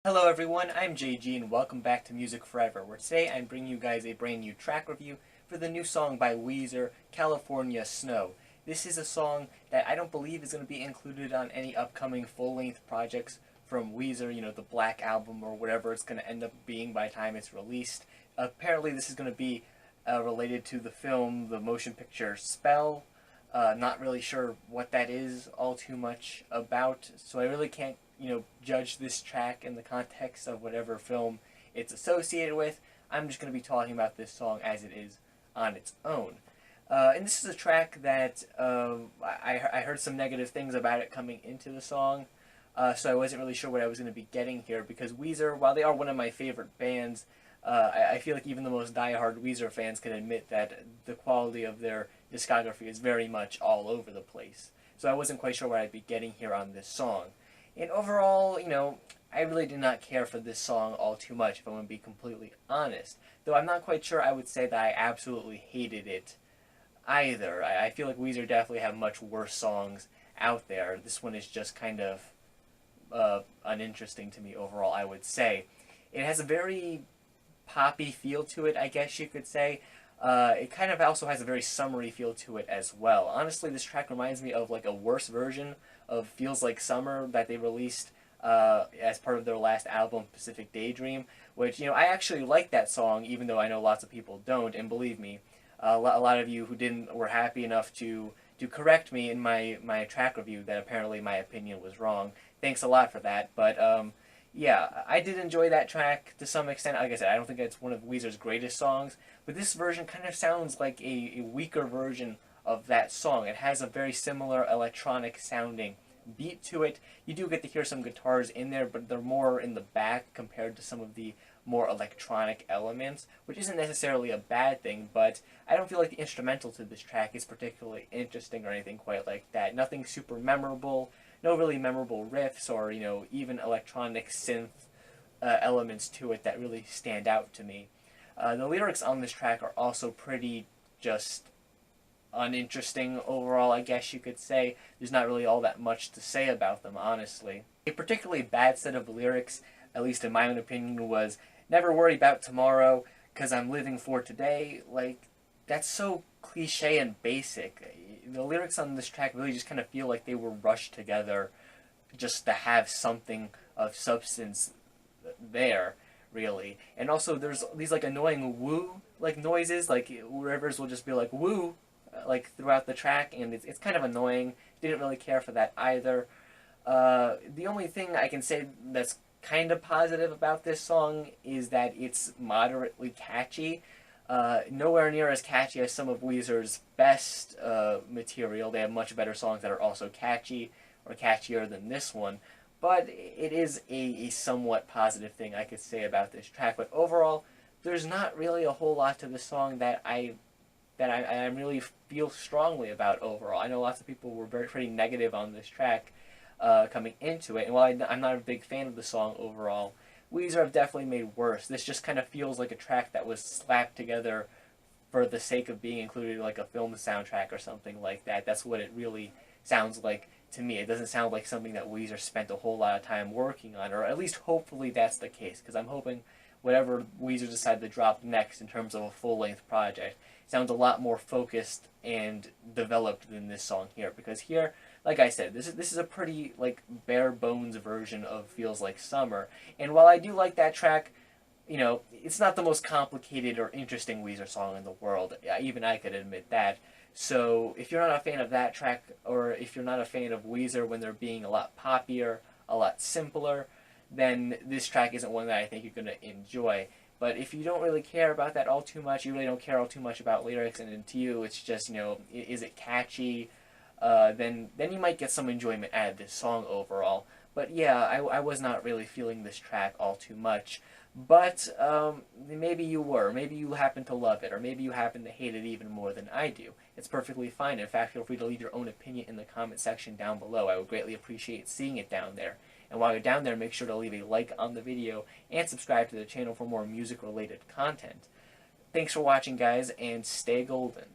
Hello everyone, I'm JG and welcome back to Music Forever, where today I'm bringing you guys a brand new track review for the new song by Weezer, California Snow. This is a song that I don't believe is going to be included on any upcoming full-length projects from Weezer, the Black Album or whatever it's going to end up being by the time it's released. Apparently this is going to be related to the film, the motion picture Spell. Not really sure what that is all too much about, so I really can't judge this track in the context of whatever film it's associated with. I'm just going to be talking about this song as it is on its own. And this is a track that I heard some negative things about it coming into the song, so I wasn't really sure what I was going to be getting here, because Weezer, while they are one of my favorite bands, I feel like even the most diehard Weezer fans can admit that the quality of their discography is very much all over the place. So I wasn't quite sure what I'd be getting here on this song. And overall, I really did not care for this song all too much, if I'm going to be completely honest. Though I'm not quite sure I would say that I absolutely hated it either. I feel like Weezer definitely have much worse songs out there. This one is just kind of uninteresting to me overall, I would say. It has a very poppy feel to it, I guess you could say. It kind of also has a very summery feel to it as well. Honestly, this track reminds me of like a worse version of Feels Like Summer that they released as part of their last album, Pacific Daydream, which, I actually like that song, even though I know lots of people don't, and believe me, a lot of you who didn't were happy enough to correct me in my track review that apparently my opinion was wrong. Thanks a lot for that, but yeah, I did enjoy that track to some extent. Like I said, I don't think it's one of Weezer's greatest songs, but this version kind of sounds like a weaker version of that song. It has a very similar electronic sounding beat to it. You do get to hear some guitars in there, but they're more in the back compared to some of the more electronic elements, which isn't necessarily a bad thing, but I don't feel like the instrumental to this track is particularly interesting or anything quite like that. Nothing super memorable, no really memorable riffs or, even electronic synth elements to it that really stand out to me. The lyrics on this track are also pretty just uninteresting overall, I guess you could say. There's not really all that much to say about them, honestly. A particularly bad set of lyrics, at least in my own opinion, was "Never worry about tomorrow, 'cause I'm living for today." Like, that's so cliche and basic. The lyrics on this track really just kind of feel like they were rushed together just to have something of substance there, really. And also there's these like annoying woo like noises, like Rivers will just be like woo like throughout the track, and it's kind of annoying. Didn't really care for that either. The only thing I can say that's kind of positive about this song is that it's moderately catchy. Nowhere near as catchy as some of Weezer's best material. They have much better songs that are also catchy or catchier than this one. But it is a somewhat positive thing I could say about this track. But overall, there's not really a whole lot to the song that I really feel strongly about overall. I know lots of people were pretty negative on this track coming into it, and while I'm not a big fan of the song overall, Weezer have definitely made worse. This just kind of feels like a track that was slapped together for the sake of being included in like a film soundtrack or something like that. That's what it really sounds like to me. It doesn't sound like something that Weezer spent a whole lot of time working on, or at least hopefully that's the case, because I'm hoping whatever Weezer decide to drop next in terms of a full-length project sounds a lot more focused and developed than this song here, because here, like I said, this is a pretty like bare bones version of Feels Like Summer. And while I do like that track, it's not the most complicated or interesting Weezer song in the world. Even I could admit that. So if you're not a fan of that track, or if you're not a fan of Weezer when they're being a lot poppier, a lot simpler, then this track isn't one that I think you're going to enjoy. But if you don't really care about that all too much, you really don't care all too much about lyrics, and to you it's just, is it catchy, then you might get some enjoyment out of this song overall. But yeah, I was not really feeling this track all too much. But maybe you were. Maybe you happen to love it, or maybe you happen to hate it even more than I do. It's perfectly fine. In fact, feel free to leave your own opinion in the comment section down below. I would greatly appreciate seeing it down there. And while you're down there, make sure to leave a like on the video and subscribe to the channel for more music-related content. Thanks for watching, guys, and stay golden.